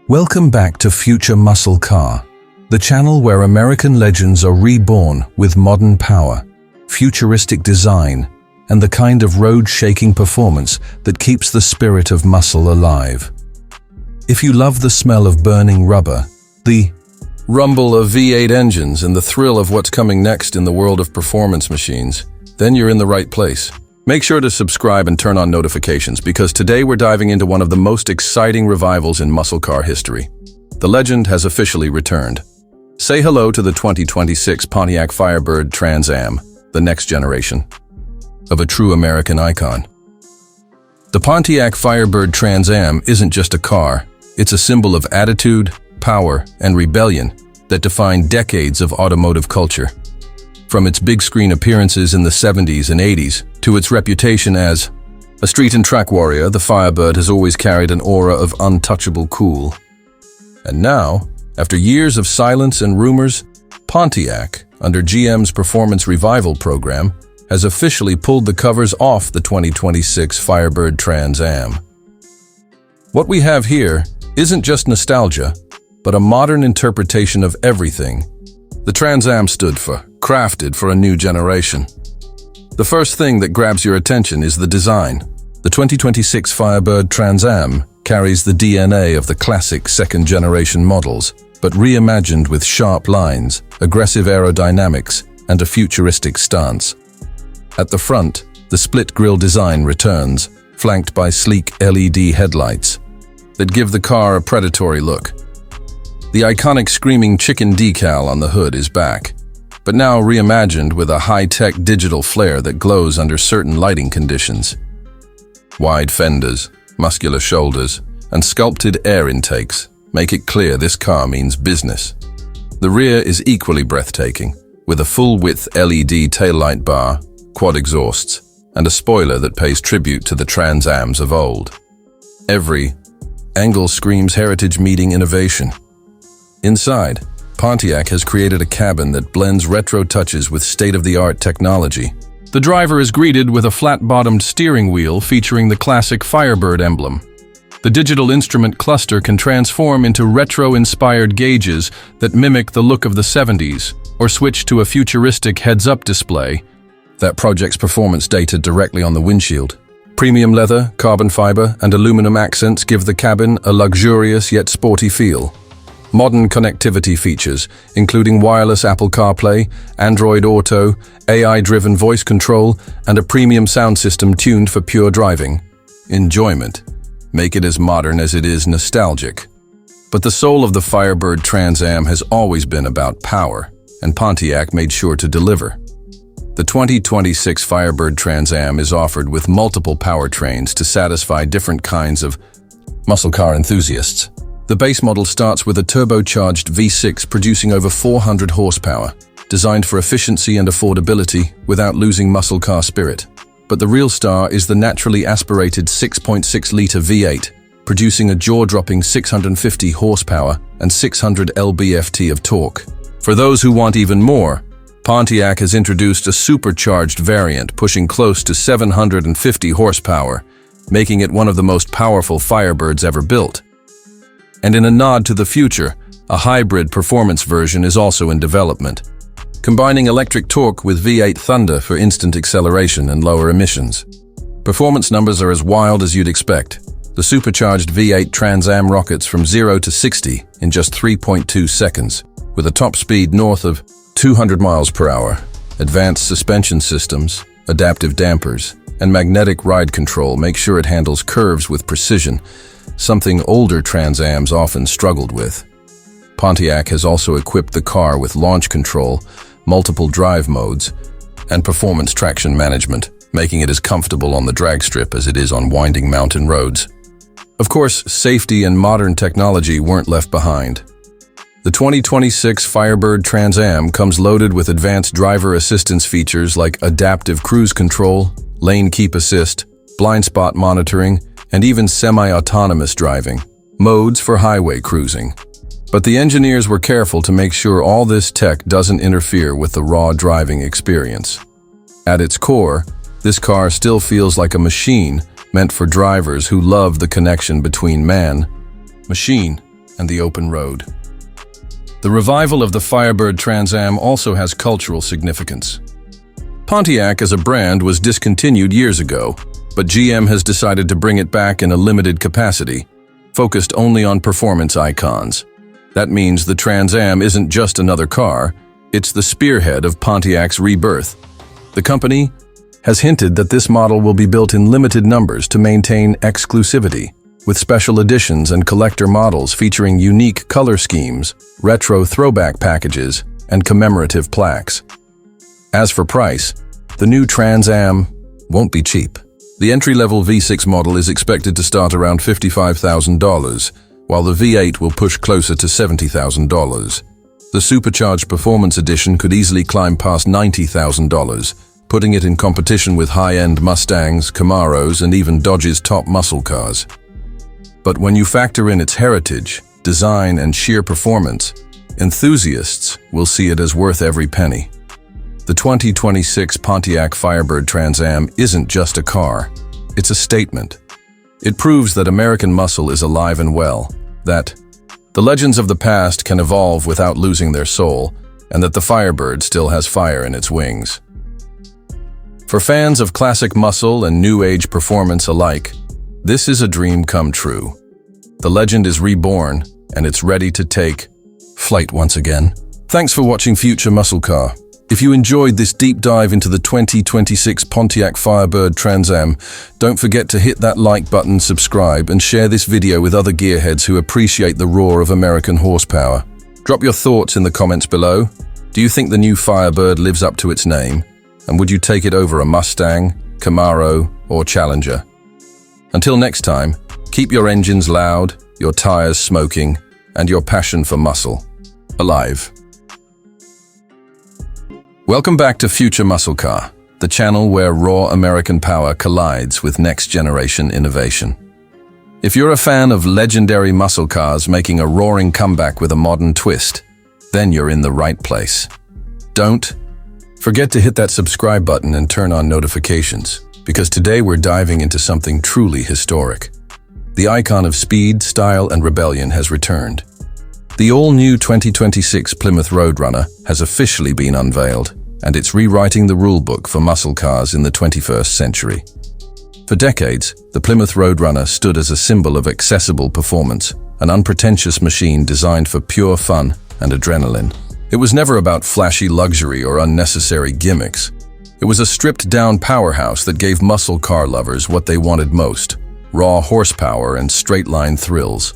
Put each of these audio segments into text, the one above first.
Welcome back to Future Muscle Car, the channel where American legends are reborn with modern power, futuristic design, and the kind of road-shaking performance that keeps the spirit of muscle alive. If you love the smell of burning rubber, the rumble of V8 engines, and the thrill of what's coming next in the world of performance machines, then you're in the right place. Make sure to subscribe and turn on notifications because today we're diving into one of the most exciting revivals in muscle car history. The legend has officially returned. Say hello to the 2026 Pontiac Firebird Trans Am, the next generation of a true American icon. The Pontiac Firebird Trans Am isn't just a car, it's a symbol of attitude, power, and rebellion that define decades of automotive culture. From its big screen appearances in the 70s and 80s to its reputation as a street and track warrior, the Firebird has always carried an aura of untouchable cool. And now, after years of silence and rumors, Pontiac, under GM's Performance Revival program, has officially pulled the covers off the 2026 Firebird Trans Am. What we have here isn't just nostalgia, but a modern interpretation of everything the Trans Am stood for, crafted for a new generation. The first thing that grabs your attention is the design. The 2026 Firebird Trans Am carries the DNA of the classic second-generation models, but reimagined with sharp lines, aggressive aerodynamics, and a futuristic stance. At the front, the split grille design returns, flanked by sleek LED headlights that give the car a predatory look. The iconic screaming chicken decal on the hood is back, but now reimagined with a high-tech digital flare that glows under certain lighting conditions. Wide fenders, muscular shoulders, and sculpted air intakes make it clear this car means business. The rear is equally breathtaking, with a full-width LED taillight bar, quad exhausts, and a spoiler that pays tribute to the Trans Ams of old. Every angle screams heritage meeting innovation. Inside, Pontiac has created a cabin that blends retro touches with state-of-the-art technology. The driver is greeted with a flat-bottomed steering wheel featuring the classic Firebird emblem. The digital instrument cluster can transform into retro-inspired gauges that mimic the look of the 70s, or switch to a futuristic heads-up display that projects performance data directly on the windshield. Premium leather, carbon fiber, and aluminum accents give the cabin a luxurious yet sporty feel. Modern connectivity features, including wireless Apple CarPlay, Android Auto, AI-driven voice control, and a premium sound system tuned for pure driving enjoyment, make it as modern as it is nostalgic. But the soul of the Firebird Trans Am has always been about power, and Pontiac made sure to deliver. The 2026 Firebird Trans Am is offered with multiple powertrains to satisfy different kinds of muscle car enthusiasts. The base model starts with a turbocharged V6 producing over 400 horsepower, designed for efficiency and affordability without losing muscle car spirit. But the real star is the naturally aspirated 6.6-liter V8, producing a jaw-dropping 650 horsepower and 600 lb-ft of torque. For those who want even more, Pontiac has introduced a supercharged variant pushing close to 750 horsepower, making it one of the most powerful Firebirds ever built. And in a nod to the future, a hybrid performance version is also in development, combining electric torque with V8 Thunder for instant acceleration and lower emissions. Performance numbers are as wild as you'd expect. The supercharged V8 Trans Am rockets from 0 to 60 in just 3.2 seconds, with a top speed north of 200 miles per hour. Advanced suspension systems, adaptive dampers, and magnetic ride control make sure it handles curves with precision, something older Trans Ams often struggled with. Pontiac has also equipped the car with launch control, multiple drive modes, and performance traction management, making it as comfortable on the drag strip as it is on winding mountain roads. Of course, safety and modern technology weren't left behind. The 2026 Firebird Trans Am comes loaded with advanced driver assistance features like adaptive cruise control, lane keep assist, blind spot monitoring, and even semi-autonomous driving, modes for highway cruising. But the engineers were careful to make sure all this tech doesn't interfere with the raw driving experience. At its core, this car still feels like a machine meant for drivers who love the connection between man, machine, and the open road. The revival of the Firebird Trans Am also has cultural significance. Pontiac as a brand was discontinued years ago, but GM has decided to bring it back in a limited capacity, focused only on performance icons. That means the Trans Am isn't just another car, it's the spearhead of Pontiac's rebirth. The company has hinted that this model will be built in limited numbers to maintain exclusivity, with special editions and collector models featuring unique color schemes, retro throwback packages, and commemorative plaques. As for price, the new Trans Am won't be cheap. The entry-level V6 model is expected to start around $55,000, while the V8 will push closer to $70,000. The supercharged performance edition could easily climb past $90,000, putting it in competition with high-end Mustangs, Camaros, and even Dodge's top muscle cars. But when you factor in its heritage, design, and sheer performance, enthusiasts will see it as worth every penny. The 2026 Pontiac Firebird Trans Am isn't just a car, it's a statement. It proves that American muscle is alive and well, that the legends of the past can evolve without losing their soul, and that the Firebird still has fire in its wings. For fans of classic muscle and new-age performance alike, this is a dream come true. The legend is reborn, and it's ready to take flight once again. Thanks for watching Future Muscle Car. If you enjoyed this deep dive into the 2026 Pontiac Firebird Trans Am, don't forget to hit that like button, subscribe, and share this video with other gearheads who appreciate the roar of American horsepower. Drop your thoughts in the comments below. Do you think the new Firebird lives up to its name? And would you take it over a Mustang, Camaro, or Challenger? Until next time, keep your engines loud, your tires smoking, and your passion for muscle alive. Welcome back to Future Muscle Car, the channel where raw American power collides with next-generation innovation. If you're a fan of legendary muscle cars making a roaring comeback with a modern twist, then you're in the right place. Don't forget to hit that subscribe button and turn on notifications, because today we're diving into something truly historic. The icon of speed, style, and rebellion has returned. The all-new 2026 Plymouth Road Runner has officially been unveiled, and it's rewriting the rulebook for muscle cars in the 21st century. For decades, the Plymouth Road Runner stood as a symbol of accessible performance, an unpretentious machine designed for pure fun and adrenaline. It was never about flashy luxury or unnecessary gimmicks. It was a stripped-down powerhouse that gave muscle car lovers what they wanted most: raw horsepower and straight-line thrills.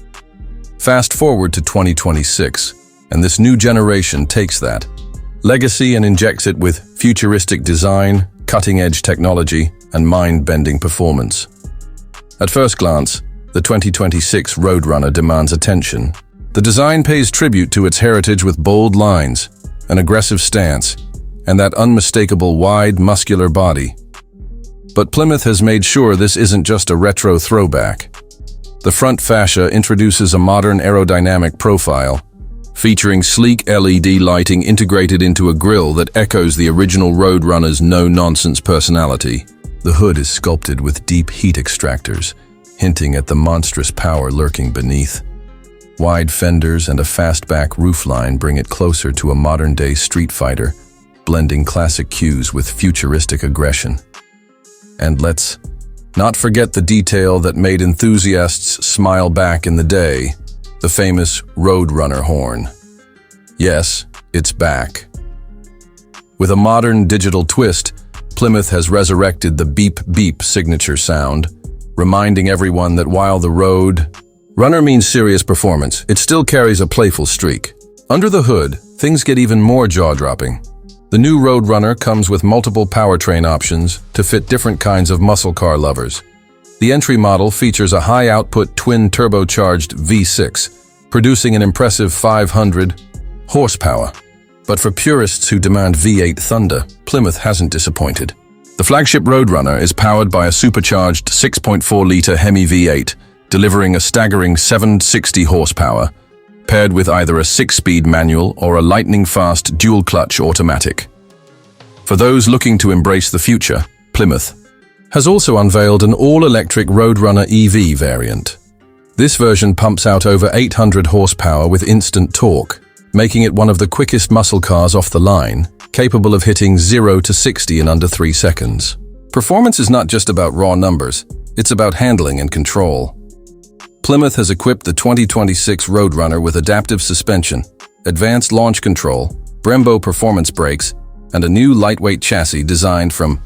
Fast forward to 2026, and this new generation takes that legacy and injects it with futuristic design, cutting-edge technology, and mind-bending performance. At first glance, the 2026 Road Runner demands attention. The design pays tribute to its heritage with bold lines, an aggressive stance, and that unmistakable wide, muscular body. But Plymouth has made sure this isn't just a retro throwback. The front fascia introduces a modern aerodynamic profile, featuring sleek LED lighting integrated into a grille that echoes the original Road Runner's no-nonsense personality. The hood is sculpted with deep heat extractors, hinting at the monstrous power lurking beneath. Wide fenders and a fastback roofline bring it closer to a modern-day street fighter, blending classic cues with futuristic aggression. And let's not forget the detail that made enthusiasts smile back in the day: the famous Road Runner horn. Yes, it's back. With a modern digital twist, Plymouth has resurrected the beep-beep signature sound, reminding everyone that while the Road Runner means serious performance, it still carries a playful streak. Under the hood, things get even more jaw-dropping. The new Road Runner comes with multiple powertrain options to fit different kinds of muscle car lovers. The entry model features a high-output twin-turbocharged V6, producing an impressive 500 horsepower. But for purists who demand V8 thunder, Plymouth hasn't disappointed. The flagship Road Runner is powered by a supercharged 6.4-liter Hemi V8, delivering a staggering 760 horsepower, paired with either a 6-speed manual or a lightning-fast dual-clutch automatic. For those looking to embrace the future, Plymouth has also unveiled an all-electric Road Runner EV variant. This version pumps out over 800 horsepower with instant torque, making it one of the quickest muscle cars off the line, capable of hitting 0 to 60 in under 3 seconds. Performance is not just about raw numbers, it's about handling and control. Plymouth has equipped the 2026 Road Runner with adaptive suspension, advanced launch control, Brembo performance brakes, and a new lightweight chassis designed from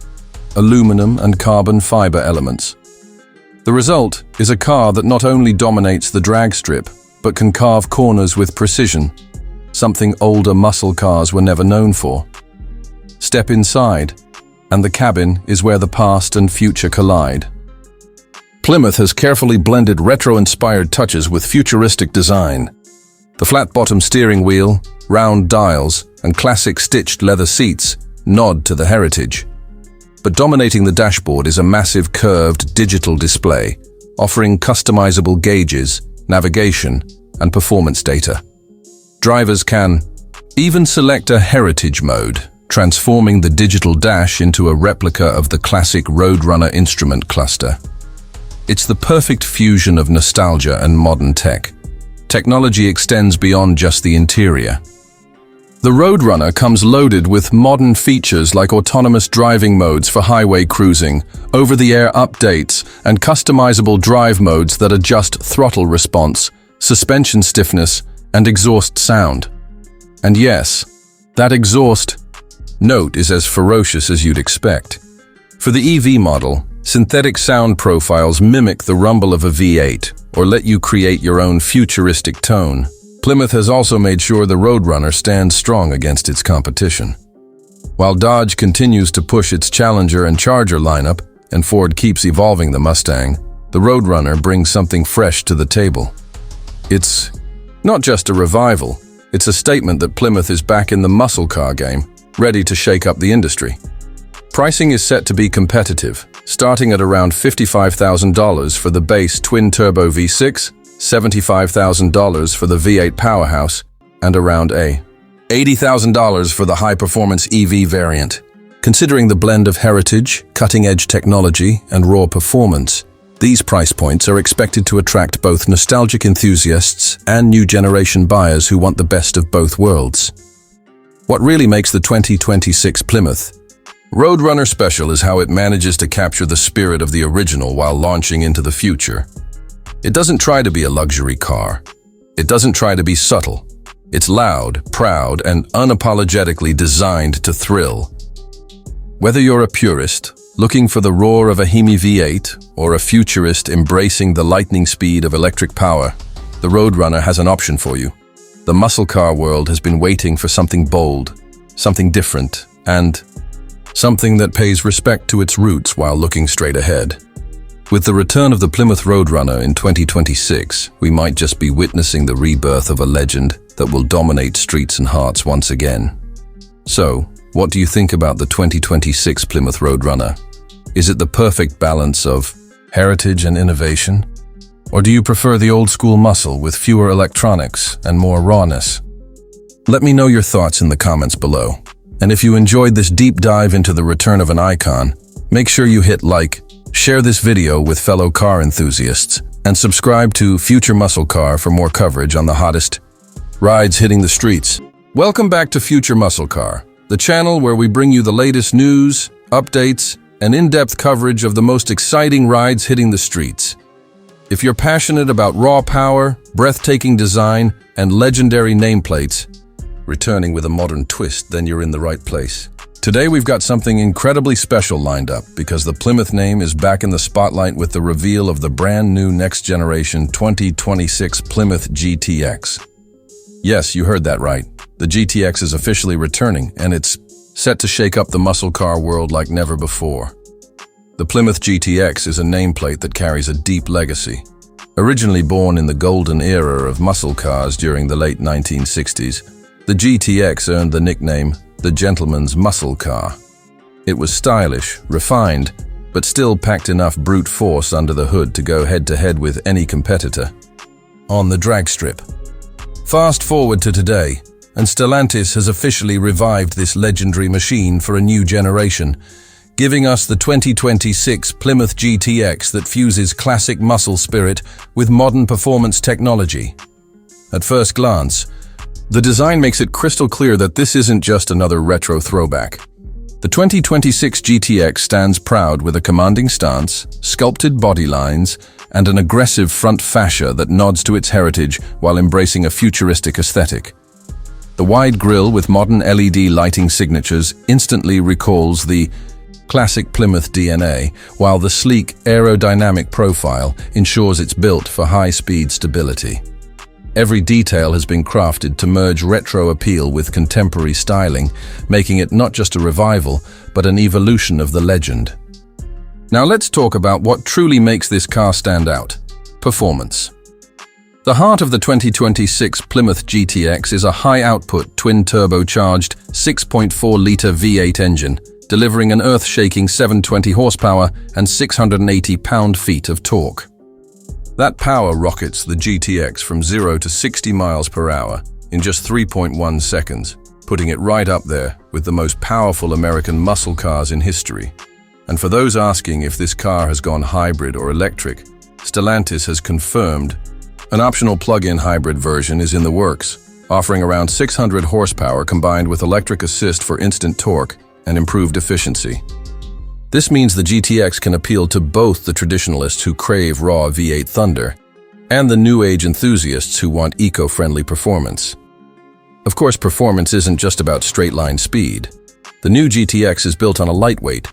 aluminum and carbon fiber elements. The result is a car that not only dominates the drag strip, but can carve corners with precision, something older muscle cars were never known for. Step inside, and the cabin is where the past and future collide. Plymouth has carefully blended retro-inspired touches with futuristic design. The flat-bottom steering wheel, round dials, and classic stitched leather seats nod to the heritage. But dominating the dashboard is a massive curved digital display, offering customizable gauges, navigation, and performance data. Drivers can even select a heritage mode, transforming the digital dash into a replica of the classic Road Runner instrument cluster. It's the perfect fusion of nostalgia and modern tech. Technology extends beyond just the interior. The Road Runner comes loaded with modern features like autonomous driving modes for highway cruising, over-the-air updates, and customizable drive modes that adjust throttle response, suspension stiffness, and exhaust sound. And yes, that exhaust note is as ferocious as you'd expect. For the EV model, synthetic sound profiles mimic the rumble of a V8 or let you create your own futuristic tone. Plymouth has also made sure the Road Runner stands strong against its competition. While Dodge continues to push its Challenger and Charger lineup, and Ford keeps evolving the Mustang, the Road Runner brings something fresh to the table. It's not just a revival, it's a statement that Plymouth is back in the muscle car game, ready to shake up the industry. Pricing is set to be competitive, starting at around $55,000 for the base twin-turbo V6, $75,000 for the V8 powerhouse, and around $80,000 for the high-performance EV variant. Considering the blend of heritage, cutting-edge technology, and raw performance, these price points are expected to attract both nostalgic enthusiasts and new-generation buyers who want the best of both worlds. What really makes the 2026 Plymouth Road Runner special is how it manages to capture the spirit of the original while launching into the future. It doesn't try to be a luxury car. It doesn't try to be subtle. It's loud, proud, and unapologetically designed to thrill. Whether you're a purist, looking for the roar of a Hemi V8, or a futurist embracing the lightning speed of electric power, the Road Runner has an option for you. The muscle car world has been waiting for something bold, something different, and something that pays respect to its roots while looking straight ahead. With the return of the Plymouth Road Runner in 2026, we might just be witnessing the rebirth of a legend that will dominate streets and hearts once again. So, what do you think about the 2026 Plymouth Road Runner? Is it the perfect balance of heritage and innovation? Or do you prefer the old-school muscle with fewer electronics and more rawness? Let me know your thoughts in the comments below. And if you enjoyed this deep dive into the return of an icon, make sure you hit like, share this video with fellow car enthusiasts, and subscribe to Future Muscle Car for more coverage on the hottest rides hitting the streets. Welcome back to Future Muscle Car, the channel where we bring you the latest news, updates, and in-depth coverage of the most exciting rides hitting the streets. If you're passionate about raw power, breathtaking design, and legendary nameplates, returning with a modern twist, then you're in the right place. Today we've got something incredibly special lined up because the Plymouth name is back in the spotlight with the reveal of the brand new next generation 2026 Plymouth GTX. Yes, you heard that right. The GTX is officially returning and it's set to shake up the muscle car world like never before. The Plymouth GTX is a nameplate that carries a deep legacy. Originally born in the golden era of muscle cars during the late 1960s, the GTX earned the nickname the gentleman's muscle car. It was stylish, refined, but still packed enough brute force under the hood to go head-to-head with any competitor on the drag strip. Fast forward to today, and Stellantis has officially revived this legendary machine for a new generation, giving us the 2026 Plymouth GTX that fuses classic muscle spirit with modern performance technology. At first glance, the design makes it crystal clear that this isn't just another retro throwback. The 2026 GTX stands proud with a commanding stance, sculpted body lines, and an aggressive front fascia that nods to its heritage while embracing a futuristic aesthetic. The wide grille with modern LED lighting signatures instantly recalls the classic Plymouth DNA, while the sleek aerodynamic profile ensures it's built for high-speed stability. Every detail has been crafted to merge retro appeal with contemporary styling, making it not just a revival, but an evolution of the legend. Now let's talk about what truly makes this car stand out: performance. The heart of the 2026 Plymouth GTX is a high-output, twin-turbocharged 6.4-litre V8 engine, delivering an earth-shaking 720 horsepower and 680 pound-feet of torque. That power rockets the GTX from 0 to 60 miles per hour in just 3.1 seconds, putting it right up there with the most powerful American muscle cars in history. And for those asking if this car has gone hybrid or electric, Stellantis has confirmed an optional plug-in hybrid version is in the works, offering around 600 horsepower combined with electric assist for instant torque and improved efficiency. This means the GTX can appeal to both the traditionalists who crave raw V8 thunder and the new age enthusiasts who want eco-friendly performance. Of course, performance isn't just about straight-line speed. The new GTX is built on a lightweight,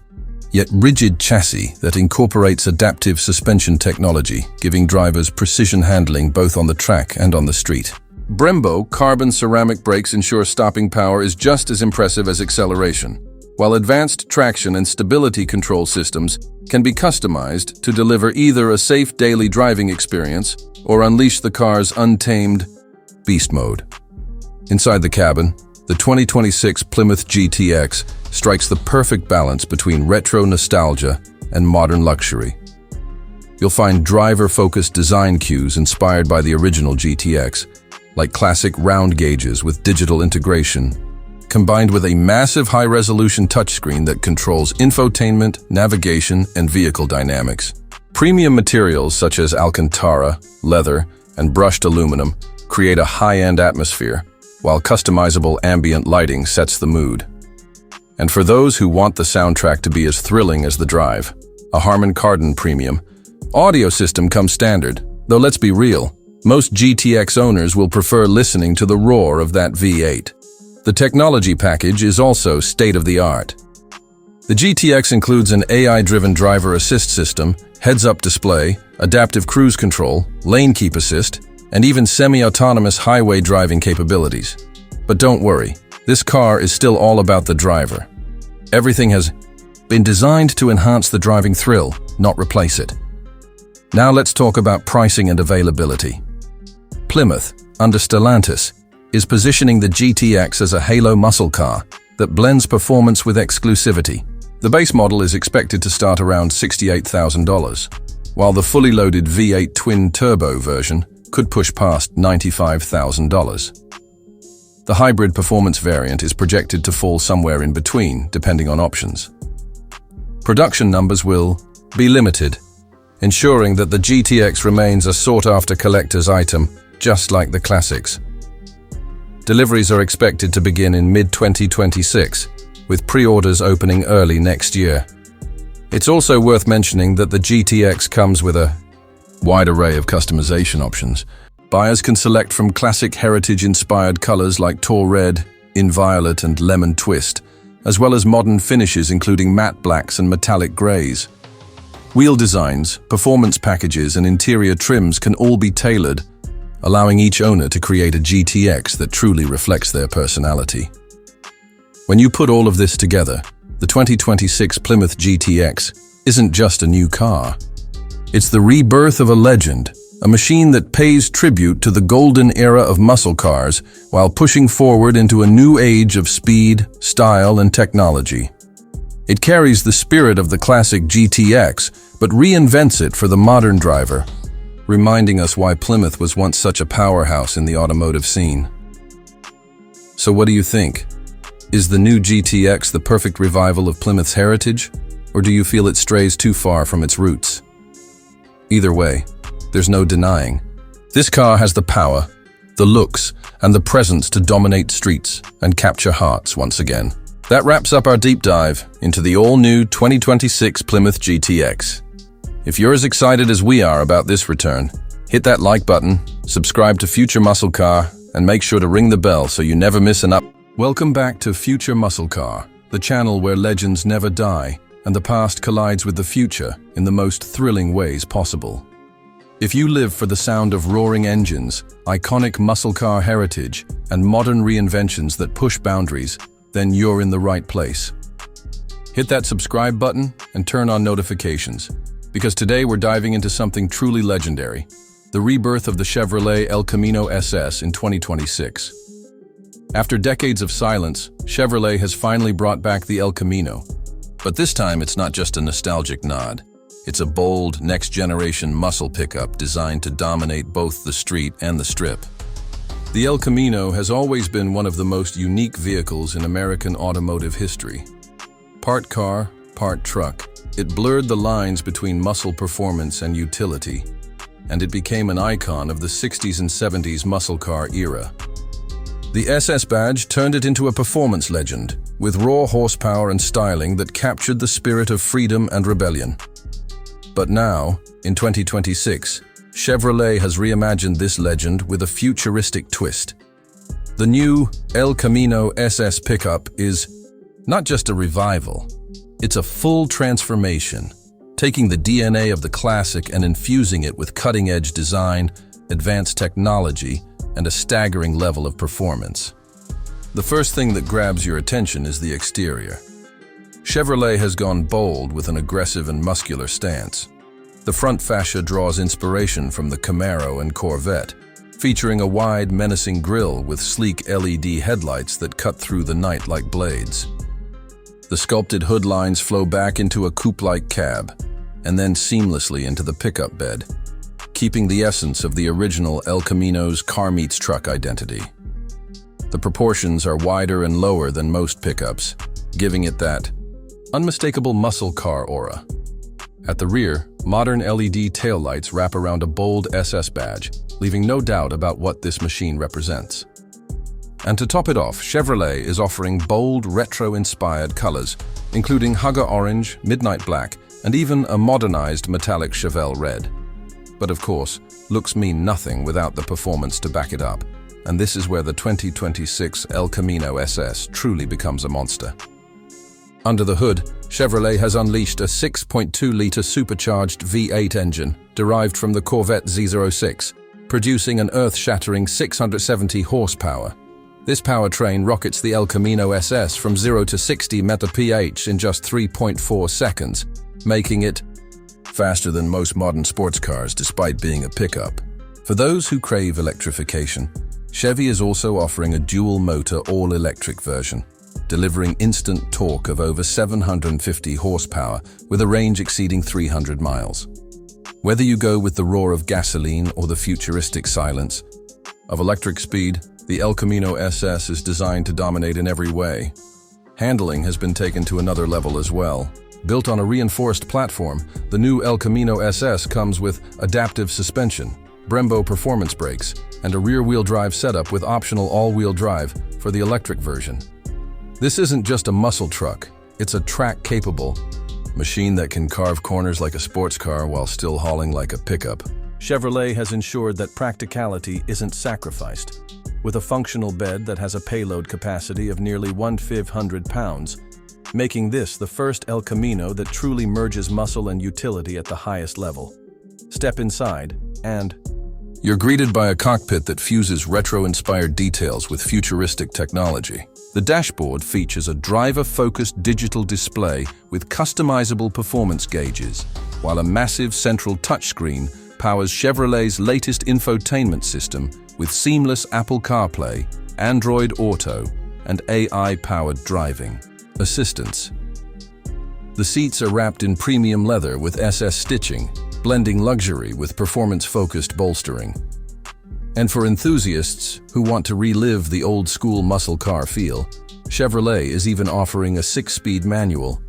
yet rigid chassis that incorporates adaptive suspension technology, giving drivers precision handling both on the track and on the street. Brembo carbon ceramic brakes ensure stopping power is just as impressive as acceleration, while advanced traction and stability control systems can be customized to deliver either a safe daily driving experience or unleash the car's untamed beast mode. Inside the cabin, the 2026 Plymouth GTX strikes the perfect balance between retro nostalgia and modern luxury. You'll find driver-focused design cues inspired by the original GTX, like classic round gauges with digital integration, combined with a massive high-resolution touchscreen that controls infotainment, navigation, and vehicle dynamics. Premium materials such as Alcantara, leather, and brushed aluminum create a high-end atmosphere, while customizable ambient lighting sets the mood. And for those who want the soundtrack to be as thrilling as the drive, a Harman Kardon Premium audio system comes standard, though let's be real, most GTX owners will prefer listening to the roar of that V8. The technology package is also state-of-the-art. The GTX includes an AI-driven driver assist system, heads-up display, adaptive cruise control, lane keep assist, and even semi-autonomous highway driving capabilities. But don't worry, this car is still all about the driver. Everything has been designed to enhance the driving thrill, not replace it. Now let's talk about pricing and availability. Plymouth, under Stellantis, is positioning the GTX as a halo muscle car that blends performance with exclusivity. The base model is expected to start around $68,000, while the fully loaded V8 twin-turbo version could push past $95,000. The hybrid performance variant is projected to fall somewhere in between, depending on options. Production numbers will be limited, ensuring that the GTX remains a sought-after collector's item, just like the classics. Deliveries are expected to begin in mid-2026, with pre-orders opening early next year. It's also worth mentioning that the GTX comes with a wide array of customization options. Buyers can select from classic heritage-inspired colors like taupe red, Unveiled, and lemon twist, as well as modern finishes including matte blacks and metallic grays. Wheel designs, performance packages, and interior trims can all be tailored, allowing each owner to create a GTX that truly reflects their personality. When you put all of this together, the 2026 Plymouth GTX isn't just a new car. It's the rebirth of a legend, a machine that pays tribute to the golden era of muscle cars while pushing forward into a new age of speed, style, and technology. It carries the spirit of the classic GTX, but reinvents it for the modern driver, reminding us why Plymouth was once such a powerhouse in the automotive scene. So what do you think? Is the new GTX the perfect revival of Plymouth's heritage? Or do you feel it strays too far from its roots? Either way, there's no denying. This car has the power, the looks, and the presence to dominate streets and capture hearts once again. That wraps up our deep dive into the all-new 2026 Plymouth GTX. If you're as excited as we are about this return, hit that like button, subscribe to Future Muscle Car, and make sure to ring the bell so you never miss an up. Welcome back to Future Muscle Car, the channel where legends never die and the past collides with the future in the most thrilling ways possible. If you live for the sound of roaring engines, iconic muscle car heritage, and modern reinventions that push boundaries, then you're in the right place. Hit that subscribe button and turn on notifications, because today we're diving into something truly legendary, the rebirth of the Chevrolet El Camino SS in 2026. After decades of silence, Chevrolet has finally brought back the El Camino. But this time it's not just a nostalgic nod. It's a bold, next-generation muscle pickup designed to dominate both the street and the strip. The El Camino has always been one of the most unique vehicles in American automotive history. Part car, part truck, it blurred the lines between muscle performance and utility, and it became an icon of the 60s and 70s muscle car era. The SS badge turned it into a performance legend, with raw horsepower and styling that captured the spirit of freedom and rebellion. But now, in 2026, Chevrolet has reimagined this legend with a futuristic twist. The new El Camino SS pickup is not just a revival, it's a full transformation, taking the DNA of the classic and infusing it with cutting-edge design, advanced technology, and a staggering level of performance. The first thing that grabs your attention is the exterior. Chevrolet has gone bold with an aggressive and muscular stance. The front fascia draws inspiration from the Camaro and Corvette, featuring a wide, menacing grille with sleek LED headlights that cut through the night like blades. The sculpted hood lines flow back into a coupe-like cab, and then seamlessly into the pickup bed, keeping the essence of the original El Camino's car-meets-truck identity. The proportions are wider and lower than most pickups, giving it that unmistakable muscle car aura. At the rear, modern LED taillights wrap around a bold SS badge, leaving no doubt about what this machine represents. And to top it off, Chevrolet is offering bold, retro-inspired colors, including Hugger Orange, Midnight Black, and even a modernized metallic Chevelle Red. But of course, looks mean nothing without the performance to back it up, and this is where the 2026 El Camino SS truly becomes a monster. Under the hood, Chevrolet has unleashed a 6.2-liter supercharged V8 engine derived from the Corvette Z06, producing an earth-shattering 670 horsepower. This powertrain rockets the El Camino SS from 0 to 60 mph in just 3.4 seconds, making it faster than most modern sports cars despite being a pickup. For those who crave electrification, Chevy is also offering a dual-motor all-electric version, delivering instant torque of over 750 horsepower with a range exceeding 300 miles. Whether you go with the roar of gasoline or the futuristic silence of electric speed, the El Camino SS is designed to dominate in every way. Handling has been taken to another level as well. Built on a reinforced platform, the new El Camino SS comes with adaptive suspension, Brembo performance brakes, and a rear-wheel drive setup with optional all-wheel drive for the electric version. This isn't just a muscle truck, it's a track-capable machine that can carve corners like a sports car while still hauling like a pickup. Chevrolet has ensured that practicality isn't sacrificed. With a functional bed that has a payload capacity of nearly 1,500 pounds, making this the first El Camino that truly merges muscle and utility at the highest level. Step inside, and you're greeted by a cockpit that fuses retro-inspired details with futuristic technology. The dashboard features a driver-focused digital display with customizable performance gauges, while a massive central touchscreen powers Chevrolet's latest infotainment system with seamless Apple CarPlay, Android Auto, and AI-powered driving assistance. The seats are wrapped in premium leather with SS stitching, blending luxury with performance-focused bolstering. And for enthusiasts who want to relive the old-school muscle car feel, Chevrolet is even offering a 6-speed manual,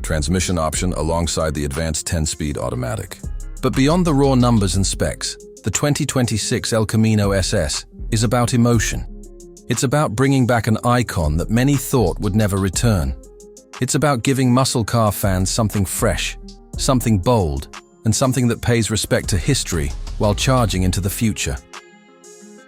transmission option alongside the advanced 10-speed automatic. But beyond the raw numbers and specs, the 2026 El Camino SS is about emotion. It's about bringing back an icon that many thought would never return. It's about giving muscle car fans something fresh, something bold, and something that pays respect to history while charging into the future.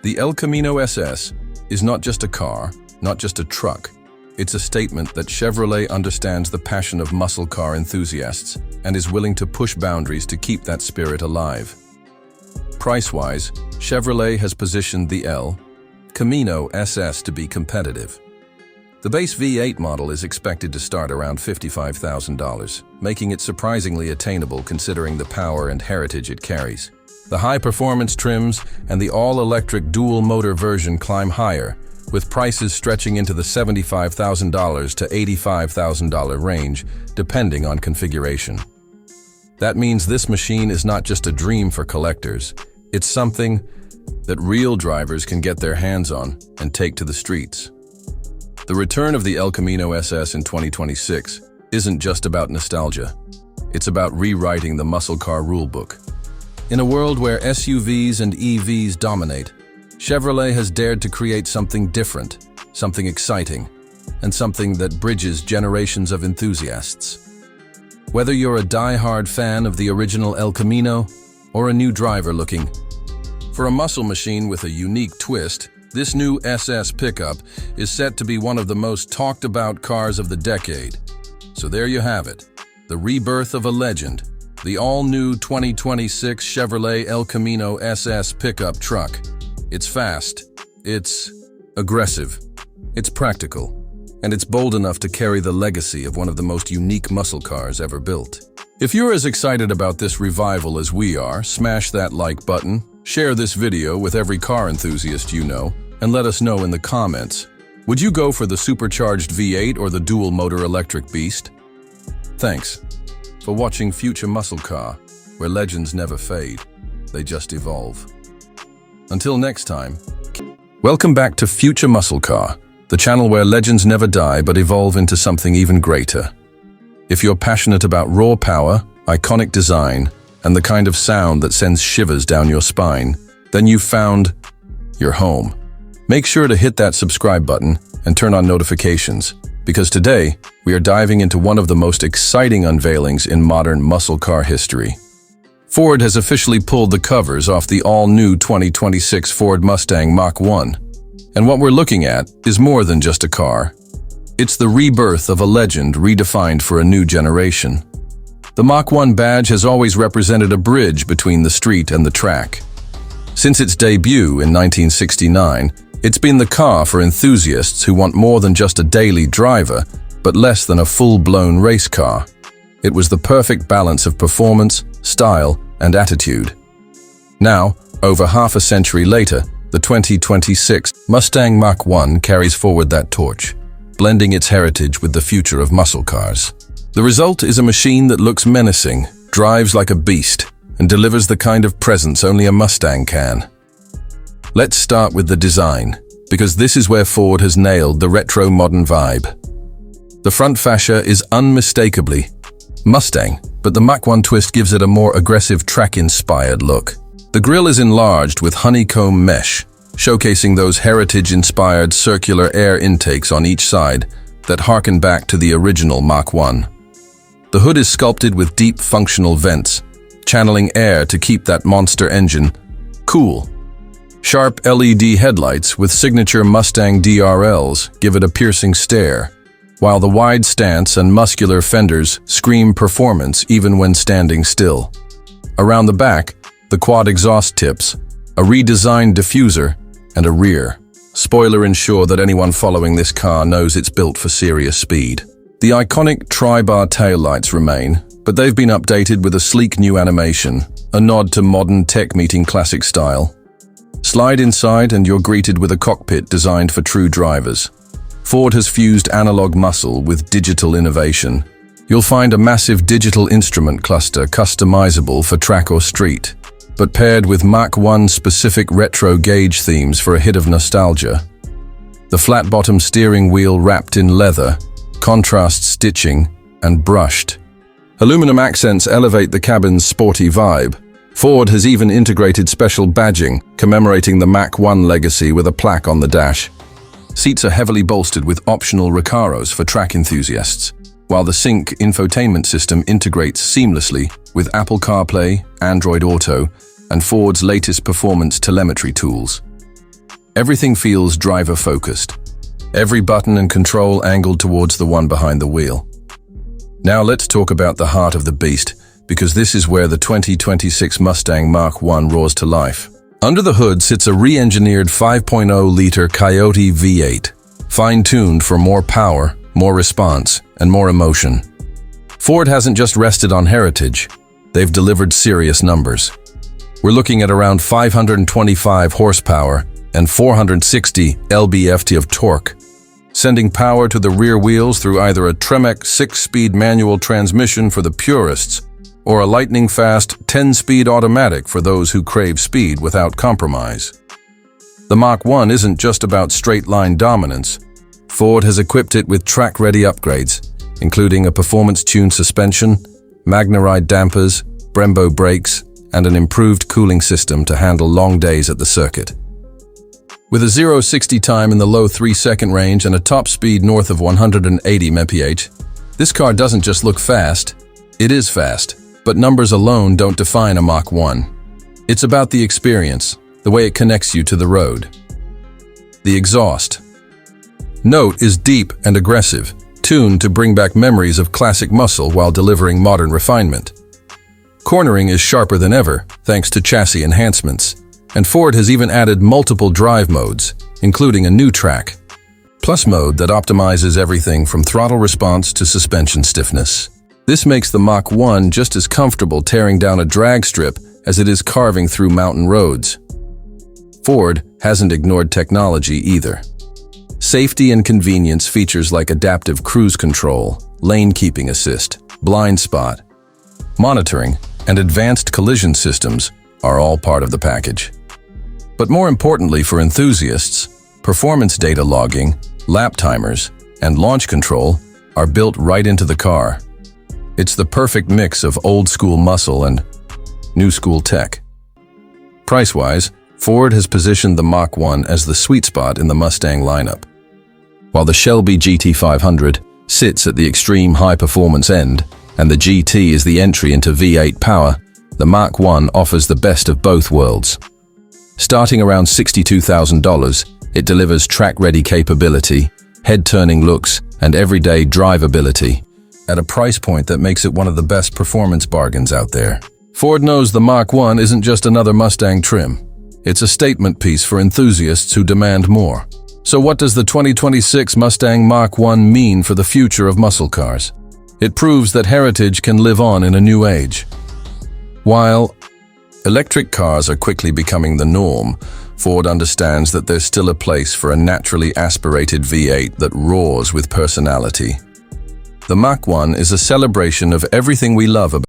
The El Camino SS is not just a car, not just a truck. It's a statement that Chevrolet understands the passion of muscle car enthusiasts and is willing to push boundaries to keep that spirit alive. Price-wise, Chevrolet has positioned the El Camino SS to be competitive. The base V8 model is expected to start around $55,000, making it surprisingly attainable considering the power and heritage it carries. The high-performance trims and the all-electric dual-motor version climb higher, with prices stretching into the $75,000 to $85,000 range, depending on configuration. That means this machine is not just a dream for collectors. It's something that real drivers can get their hands on and take to the streets. The return of the El Camino SS in 2026 isn't just about nostalgia. It's about rewriting the muscle car rulebook. In a world where SUVs and EVs dominate, Chevrolet has dared to create something different, something exciting, and something that bridges generations of enthusiasts. Whether you're a die-hard fan of the original El Camino or a new driver looking for a muscle machine with a unique twist, this new SS pickup is set to be one of the most talked about cars of the decade. So there you have it, the rebirth of a legend, the all-new 2026 Chevrolet El Camino SS pickup truck. It's fast, it's aggressive, it's practical, and it's bold enough to carry the legacy of one of the most unique muscle cars ever built. If you're as excited about this revival as we are, smash that like button, share this video with every car enthusiast you know, and let us know in the comments. Would you go for the supercharged V8 or the dual-motor electric beast? Thanks for watching Future Muscle Car, where legends never fade, they just evolve. Until next time, welcome back to Future Muscle Car, the channel where legends never die but evolve into something even greater. If you're passionate about raw power, iconic design, and the kind of sound that sends shivers down your spine, then you've found your home. Make sure to hit that subscribe button and turn on notifications, because today we are diving into one of the most exciting unveilings in modern muscle car history. Ford has officially pulled the covers off the all-new 2026 Ford Mustang Mach 1. And what we're looking at is more than just a car. It's the rebirth of a legend redefined for a new generation. The Mach 1 badge has always represented a bridge between the street and the track. Since its debut in 1969, it's been the car for enthusiasts who want more than just a daily driver, but less than a full-blown race car. It was the perfect balance of performance, style, and attitude. Now, over half a century later, the 2026 Mustang Mach 1 carries forward that torch, blending its heritage with the future of muscle cars. The result is a machine that looks menacing, drives like a beast, and delivers the kind of presence only a Mustang can. Let's start with the design, because this is where Ford has nailed the retro modern vibe. The front fascia is unmistakably Mustang, but the Mach 1 twist gives it a more aggressive track-inspired look. The grille is enlarged with honeycomb mesh, showcasing those heritage-inspired circular air intakes on each side that harken back to the original Mach 1. The hood is sculpted with deep functional vents, channeling air to keep that monster engine cool. Sharp LED headlights with signature Mustang DRLs give it a piercing stare, while the wide stance and muscular fenders scream performance even when standing still. Around the back, the quad exhaust tips, a redesigned diffuser, and a rear spoiler ensure that anyone following this car knows it's built for serious speed. The iconic tri-bar taillights remain, but they've been updated with a sleek new animation, a nod to modern tech meeting classic style. Slide inside and you're greeted with a cockpit designed for true drivers. Ford has fused analog muscle with digital innovation. You'll find a massive digital instrument cluster customizable for track or street, but paired with Mach 1 specific retro gauge themes for a hit of nostalgia. The flat-bottom steering wheel wrapped in leather, contrast stitching, and brushed. Aluminum accents elevate the cabin's sporty vibe. Ford has even integrated special badging, commemorating the Mach 1 legacy with a plaque on the dash. Seats are heavily bolstered with optional Recaros for track enthusiasts, while the Sync infotainment system integrates seamlessly with Apple CarPlay, Android Auto, and Ford's latest performance telemetry tools. Everything feels driver-focused. Every button and control angled towards the one behind the wheel. Now let's talk about the heart of the beast, because this is where the 2026 Mustang Mach 1 roars to life. Under the hood sits a re-engineered 5.0-liter Coyote V8, fine-tuned for more power, more response, and more emotion. Ford hasn't just rested on heritage, they've delivered serious numbers. We're looking at around 525 horsepower and 460 lb-ft of torque, sending power to the rear wheels through either a Tremec 6-speed manual transmission for the purists or a lightning-fast 10-speed automatic for those who crave speed without compromise. The Mach 1 isn't just about straight-line dominance. Ford has equipped it with track-ready upgrades, including a performance-tuned suspension, Magna-Ride dampers, Brembo brakes, and an improved cooling system to handle long days at the circuit. With a 0-60 time in the low 3-second range and a top speed north of 180 mph, this car doesn't just look fast, it is fast. But numbers alone don't define a Mach 1. It's about the experience, the way it connects you to the road. The exhaust note is deep and aggressive, tuned to bring back memories of classic muscle while delivering modern refinement. Cornering is sharper than ever, thanks to chassis enhancements, and Ford has even added multiple drive modes, including a new track Plus mode that optimizes everything from throttle response to suspension stiffness. This makes the Mach 1 just as comfortable tearing down a drag strip as it is carving through mountain roads. Ford hasn't ignored technology either. Safety and convenience features like adaptive cruise control, lane keeping assist, blind spot, monitoring, and advanced collision systems are all part of the package. But more importantly for enthusiasts, performance data logging, lap timers, and launch control are built right into the car. It's the perfect mix of old-school muscle and new-school tech. Price-wise, Ford has positioned the Mach 1 as the sweet spot in the Mustang lineup. While the Shelby GT500 sits at the extreme high-performance end, and the GT is the entry into V8 power, the Mach 1 offers the best of both worlds. Starting around $62,000, it delivers track-ready capability, head-turning looks, and everyday drivability, at a price point that makes it one of the best performance bargains out there. Ford knows the Mach 1 isn't just another Mustang trim. It's a statement piece for enthusiasts who demand more. So what does the 2026 Mustang Mach 1 mean for the future of muscle cars? It proves that heritage can live on in a new age. While electric cars are quickly becoming the norm, Ford understands that there's still a place for a naturally aspirated V8 that roars with personality. The Mach 1 is a celebration of everything we love about